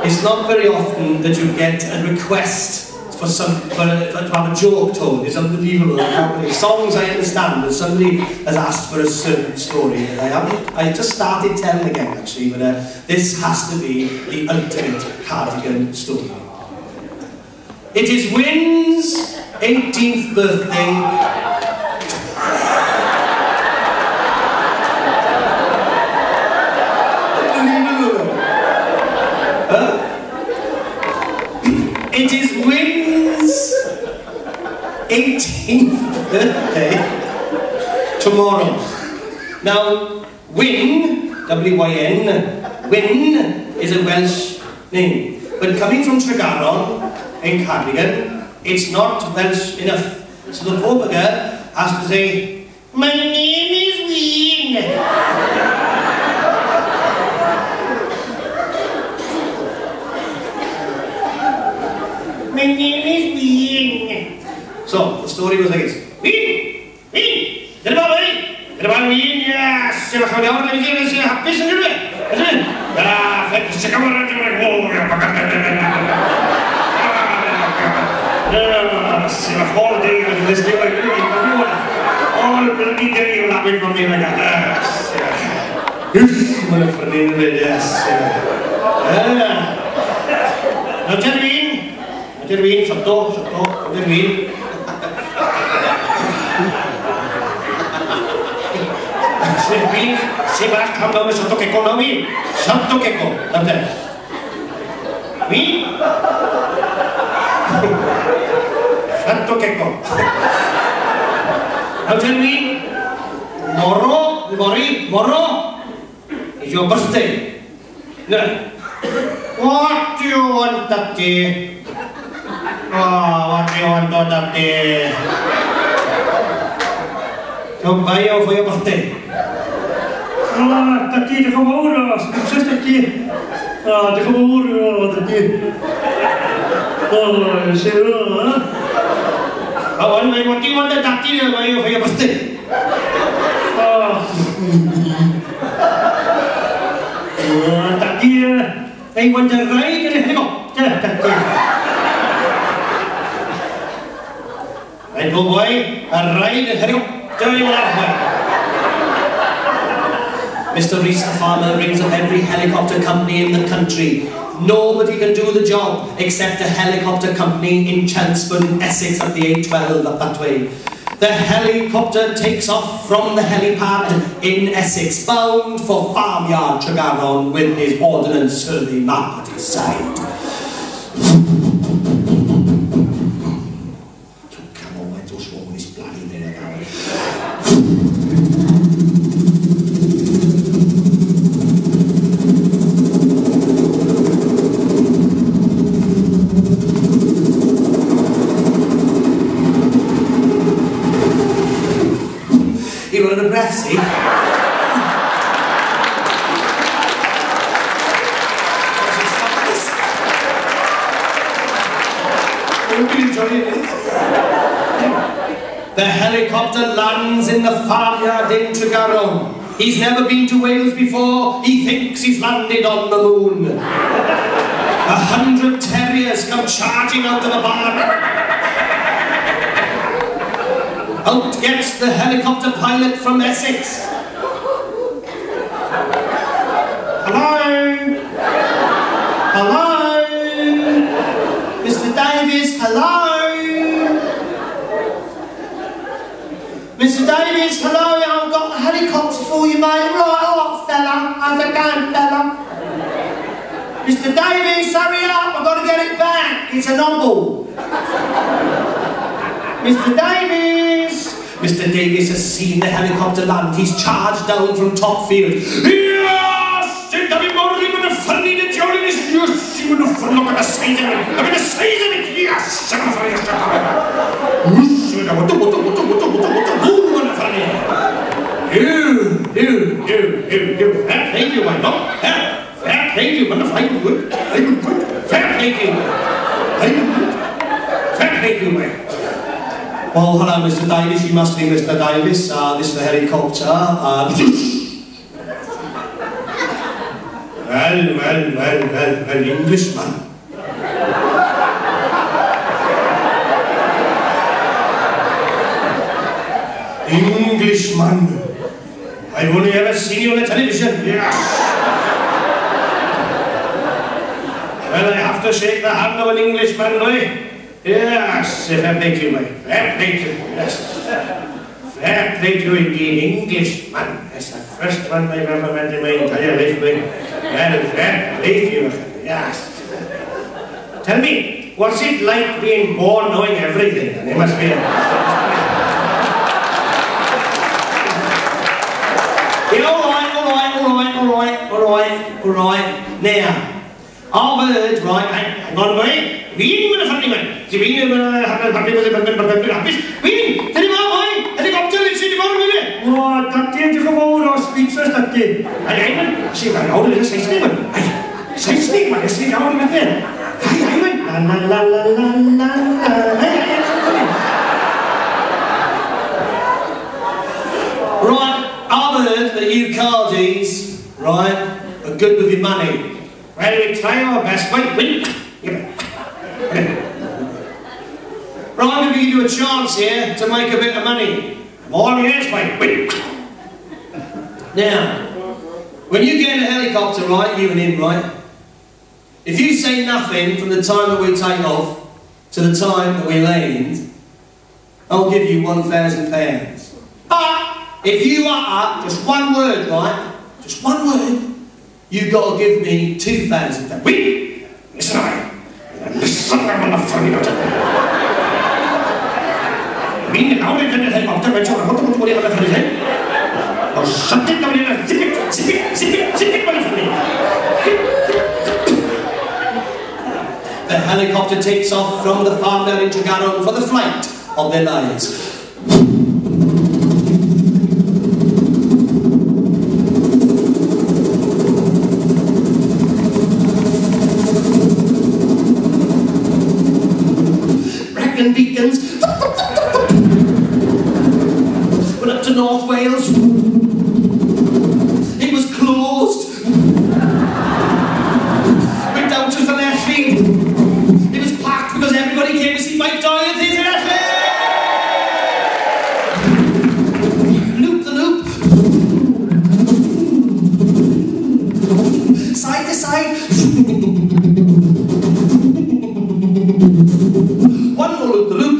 It's not very often that you get a request to have a joke told. It's unbelievable how many songs I understand that somebody has asked for a certain story. I just started telling again actually, but this has to be the ultimate cardigan story. It is Wynn's 18th birthday. It is Wynn's 18th birthday tomorrow. Now, Wyn, W-Y-N, Wyn is a Welsh name. But coming from Tregaron in Cardigan, it's not Welsh enough. So the poor bugger has to say, "My name is Wyn." My name is Wyn. So, the story goes like this. Wyn! Dyna fo, Wyn! Yes! Sy'n achos iawn, sy'n hapus yn gyrru. Ydyn? Ffeg, sy'n cael yr sy'n a whole day of this day like all bloody day you're laughing from me like that. Mae'n ffyrddin yn dweud, yes. Now, Jerwin, sotto, Jerwin. Jerwin, si va a cambiar sotto che con mi. Sotto che con, guarda. Wyn? Sotto che con. Now, Jerwin, tomorrow is your birthday. No. What do you want that day? Oh, what do you want on that day? To buy you for your birthday. Ah, dat day, de gewone, zus dat day. Ah, de gewone, dat day. Oh, so, huh? Oh, what do you want that day to buy you for your birthday? Oh. That day, I want to ride in a helicopter, that day. Right, go boy, a ride and hurry up, turn you off, boy. Mr. Reese the farmer rings up every helicopter company in the country. Nobody can do the job except a helicopter company in Chelmsford, Essex at the A12 up that way. The helicopter takes off from the helipad in Essex, bound for farmyard Tregaron with his ordnance survey map at his side. You want a breath, see? The helicopter lands in the farmyard in Tregaron. He's never been to Wales before. He thinks he's landed on the moon. 100 terriers come charging out of the barn. Out gets the helicopter pilot from Essex. Hello? Hello? Mr. Davies, hello? Mr. Davies, hello, I've got a helicopter for you, mate. Right, alright, fella. How's it going, fella? Mr. Davies, hurry up, I've got to get it back. It's a novel. Mr. Davies! Mr. Davies has seen the helicopter land. He's charged down from top field. Yes! Look at the size of it! Look at the size of it! Yes! Fair play to you, my lord. Fair play to you, man. I'm good. Fair play to you. Fair play to you, man. Oh, hello, Mr. Davies. You must be Mr. Davies. This is the helicopter. Well, Englishman. Englishman. I've only ever seen you on the television. Yes. Well, I have to shake the hand of an Englishman, do I? Yes, fair play to you, mate. Fair play to you, yes. Fair play to you indeed, Englishman. That's the first one I've ever met in my entire life, mate. Well, fair play to you, yes. Tell me, what's it like being born knowing everything? And it must be alright. Now, I've heard, right, hang on, boy. Wien with a funny man. See, Wien with a funny man. Wien, tell him how, boy. Helicopter, it's in the bottom of it. Oh, that day, you come over, or speechless, that day. I see, man, how did you say snake, man? Say snake, man, you see, how did you get I went, Right, I've heard that you Cardies, right, are good with your money. Well, we try our best. Wait. Right, I'm going to give you a chance here to make a bit of money. All yes, wait. Now, when you get in a helicopter, right, you and him, right, if you say nothing from the time that we take off to the time that we land, I'll give you £1,000. But if you utter just one word, right, just one word, you've got to give me £2,000. Wait! Listen, I'm not funny about it. I mean, now they can helicopter, but you're not going to worry about the funny. Or shut it down here, zip it, The helicopter takes off from the farm there in Tregaron for the flight of their lives. Beacons. Went up to North Wales. It was closed. Went down to Elli. It was packed because everybody came to see Mike Doyle at Theatr. Loop the loop. Side to side. One more loop the loop.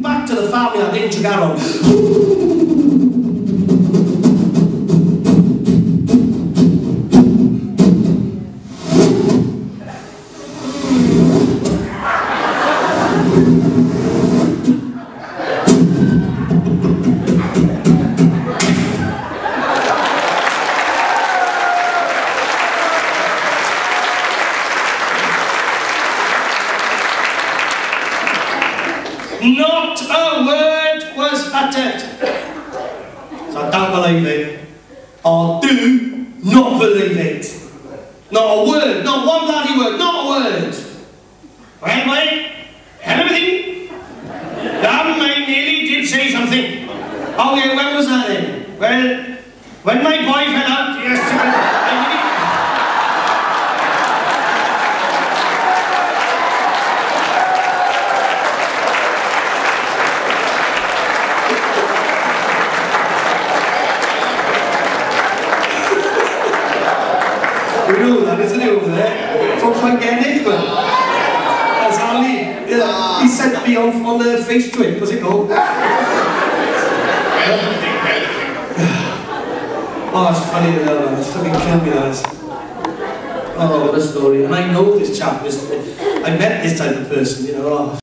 Back to the farmyard in Tregaron. Not a word was uttered. So I don't believe it. I do not believe it. Not a word, not one bloody word, not a word. Well, mate, everything. Damn, I nearly did say something. Oh yeah, when was that then? Well, when my boy fell out yesterday, we know that, isn't he, over there? From Llangennid, that's Elli. Yeah, he sent me on the face twin, what's it called? Oh, it's funny to know that, it's fucking killed me, that is. Oh, what a story. And I know this chap, I met this type of person, you know. Oh.